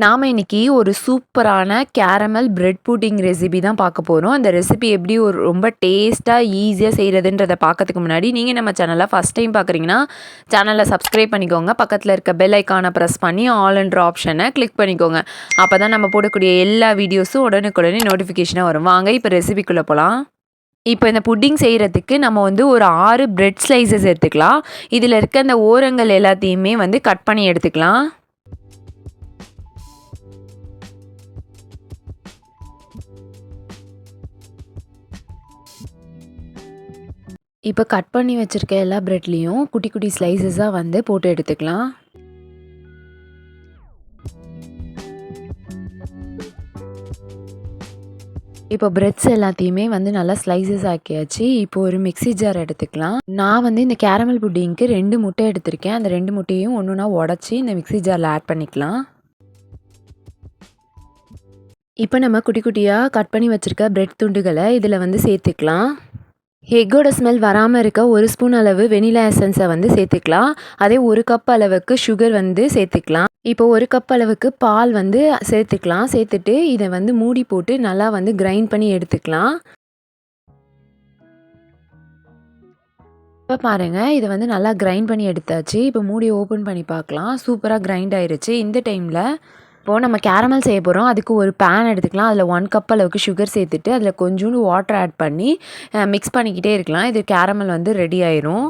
நாம இன்னைக்கு ஒரு சூப்பரான கேரமல் பிரெட் புட்டிங் ரெசிபி தான் பார்க்க போறோம். அந்த ரெசிபி எப்படி ஒரு ரொம்ப டேஸ்ட்டா, ஈஸியா செய்றதுன்றத பார்க்கறதுக்கு முன்னாடி, நீங்க நம்ம சேனல ஃபர்ஸ்ட் டைம் பார்க்குறீங்கன்னா, சேனல சப்ஸ்கிரைப் பண்ணிக்கோங்க. பக்கத்துல இருக்க பெல் ஐகான பிரஸ் பண்ணி ஆல்ன்ற ஆப்ஷன கிளிக் பண்ணிக்கோங்க. அப்பதான் நம்ம போடக்கூடிய எல்லா வீடியோஸும் உடனுக்குடனே நோட்டிஃபிகேஷனா வரும். வாங்க இப்ப ரெசிபிக்குள்ள போலாம். இப்போ இந்த புட்டிங் செய்றதுக்கு நம்ம வந்து ஒரு 6 பிரெட் ஸ்லைசஸ் எடுத்துக்கலாம். இதுல இருக்க அந்த ஓரங்கள் எல்லாத்தையுமே வந்து கட் பண்ணி எடுத்துக்கலாம். இப்போ கட் பண்ணி வச்சிருக்க எல்லா பிரெட்லேயும் குட்டி குட்டி ஸ்லைசஸாக வந்து போட்டு எடுத்துக்கலாம். இப்போ பிரெட்ஸ் எல்லாத்தையுமே வந்து நல்லா ஸ்லைசஸ் ஆக்கியாச்சு. இப்போ ஒரு மிக்ஸி ஜார் எடுத்துக்கலாம். நான் வந்து இந்த கேரமல் புட்டிங்க்கு 2 முட்டை எடுத்திருக்கேன். அந்த 2 முட்டையும் ஒன்றா உடச்சி இந்த மிக்ஸி ஜாரில் ஆட் பண்ணிக்கலாம். இப்போ நம்ம குட்டி குட்டியாக கட் பண்ணி வச்சுருக்க பிரெட் துண்டுகளை இதில் வந்து சேர்த்துக்கலாம். எக்கோட ஸ்மெல் வராமல் இருக்க 1 ஸ்பூன் அளவு வெனிலா எசன்ஸை வந்து சேர்த்துக்கலாம். அதே 1 கப் அளவுக்கு சுகர் வந்து சேர்த்துக்கலாம். இப்போ 1 கப் அளவுக்கு பால் வந்து சேர்த்துக்கலாம். சேர்த்துட்டு இதை வந்து மூடி போட்டு நல்லா வந்து கிரைண்ட் பண்ணி எடுத்துக்கலாம். இப்போ பாருங்கள், இதை வந்து நல்லா கிரைண்ட் பண்ணி எடுத்தாச்சு. இப்போ மூடி ஓப்பன் பண்ணி பார்க்கலாம். சூப்பராக கிரைண்ட் ஆயிருச்சு. இந்த டைமில் இப்போது நம்ம கேரமல் செய்ய போகிறோம். அதுக்கு ஒரு பேன் எடுத்துக்கலாம். அதில் 1 கப் அளவுக்கு சுகர் சேர்த்துட்டு அதில் கொஞ்சோண்டு வாட்டர் ஆட் பண்ணி மிக்ஸ் பண்ணிக்கிட்டே இருக்கலாம். இது கேரமல் வந்து ரெடி ஆயிரும்.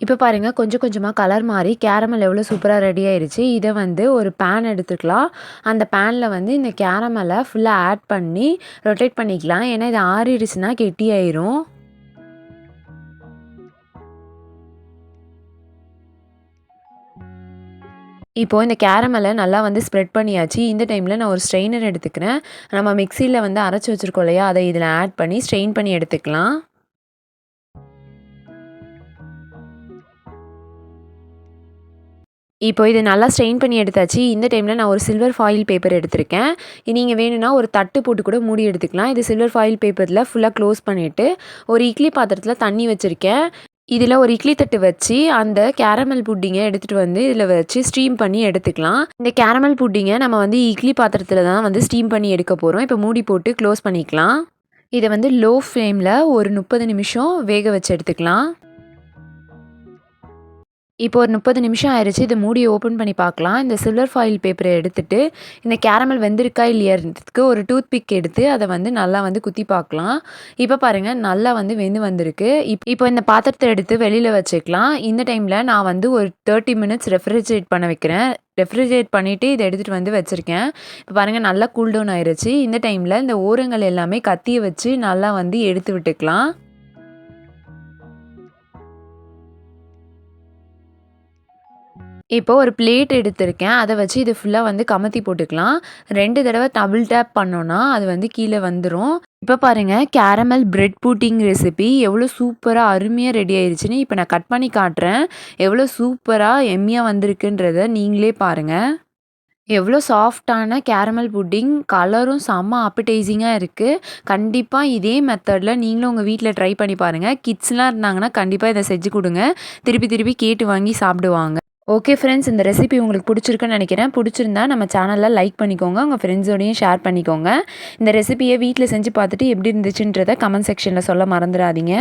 இப்போ பாருங்கள், கொஞ்சம் கொஞ்சமாக கலர் மாறி கேரமல் எவ்வளோ சூப்பராக ரெடி ஆயிருச்சு. இதை வந்து ஒரு பேன் எடுத்துக்கலாம். அந்த பேனில் வந்து இந்த கேரமலை ஃபுல்லாக ஆட் பண்ணி ரொட்டேட் பண்ணிக்கலாம். ஏன்னா இது ஆறிடுச்சுன்னா கெட்டியாயிரும். இப்போது இந்த கேரமலை நல்லா வந்து ஸ்ப்ரெட் பண்ணியாச்சு. இந்த டைமில் நான் ஒரு ஸ்ட்ரெயினர் எடுத்துக்கிறேன். நம்ம மிக்சியில் வந்து அரைச்சி வச்சுருக்கோம் இல்லையா, அதை இதில் ஆட் பண்ணி ஸ்ட்ரெயின் பண்ணி எடுத்துக்கலாம். இப்போ இது நல்லா ஸ்ட்ரெயின் பண்ணி எடுத்தாச்சு. இந்த டைமில் நான் ஒரு சில்வர் ஃபாயில் பேப்பர் எடுத்திருக்கேன். நீங்கள் வேணும்னா ஒரு தட்டு போட்டு கூட மூடி எடுத்துக்கலாம். இது சில்வர் ஃபாயில் பேப்பரில் ஃபுல்லாக க்ளோஸ் பண்ணிவிட்டு ஒரு இட்லி பாத்திரத்தில் தண்ணி வச்சுருக்கேன். இதில் ஒரு இட்லி தட்டு வச்சு அந்த கேரமல் புட்டிங்கை எடுத்துகிட்டு வந்து இதில் வச்சு ஸ்டீம் பண்ணி எடுத்துக்கலாம். இந்த கேரமல் புட்டிங்கை நம்ம வந்து இட்லி பாத்திரத்தில் தான் வந்து ஸ்டீம் பண்ணி எடுக்க போகிறோம். இப்போ மூடி போட்டு க்ளோஸ் பண்ணிக்கலாம். இதை வந்து லோ ஃப்ளேமில் ஒரு 30 நிமிஷம் வேக வச்சு எடுத்துக்கலாம். இப்போ ஒரு 30 நிமிஷம் ஆயிடுச்சு. இதை மூடி ஓப்பன் பண்ணி பார்க்கலாம். இந்த சில்வர் ஃபாயில் பேப்பரை எடுத்துட்டு இந்த கேரமல் வெந்திருக்கா இல்லையான்றதுக்கு ஒரு டூத் பிக் எடுத்து அதை வந்து நல்லா வந்து குத்தி பார்க்கலாம். இப்போ பாருங்கள், நல்லா வந்து வெந்து வந்திருக்கு. இப்போ இந்த பாத்திரத்தை எடுத்து வெளியில் வச்சுக்கலாம். இந்த டைமில் நான் வந்து ஒரு 30 மினிட்ஸ் ரெஃப்ரிஜரேட் பண்ண வைக்கிறேன். ரெஃப்ரிஜரேட் பண்ணிவிட்டு இதை எடுத்துகிட்டு வந்து வச்சுருக்கேன். இப்போ பாருங்கள், நல்லா கூல் டவுன் ஆயிடுச்சு. இந்த டைமில் இந்த ஓரங்கள் எல்லாமே கத்தியை வச்சு நல்லா வந்து எடுத்து விட்டுக்கலாம். இப்போ ஒரு பிளேட் எடுத்திருக்கேன். அதை வச்சு இது ஃபுல்லாக வந்து கமத்தி போட்டுக்கலாம். 2 தடவை டபுள் டேப் பண்ணோன்னா அது வந்து கீழே வந்துடும். இப்போ பாருங்கள், கேரமல் பிரெட் புட்டிங் ரெசிபி எவ்வளோ சூப்பராக அருமையாக ரெடி ஆயிடுச்சுன்னு இப்போ நான் கட் பண்ணி காட்டுறேன். எவ்வளோ சூப்பராக எம்மியாக வந்திருக்குன்றத நீங்களே பாருங்கள். எவ்வளோ சாஃப்டான கேரமல் புட்டிங், கலரும் செம்ம அப்படைசிங்காக இருக்குது. கண்டிப்பாக இதே மெத்தடில் நீங்களும் உங்கள் வீட்டில் ட்ரை பண்ணி பாருங்கள். கிட்ஸ்லாம் இருந்தாங்கன்னா கண்டிப்பாக இதை செஞ்சு கொடுங்க. திருப்பி திருப்பி கேட்டு வாங்கி சாப்பிடுவாங்க. ஓகே ஃப்ரெண்ட்ஸ், இந்த ரெசிபி உங்களுக்கு பிடிச்சிருக்குன்னு நினைக்கிறேன். பிடிச்சிருந்தா நம்ம சேனலில் லைக் பண்ணிக்கோங்க. உங்கள் ஃப்ரெண்ட்ஸோடையும் ஷேர் பண்ணிக்கோங்க. இந்த ரெசிபியை வீட்டில் செஞ்சு பார்த்துட்டு எப்படி இருந்துச்சுன்றதை கமெண்ட் செக்ஷனில் சொல்ல மறந்துடாதீங்க.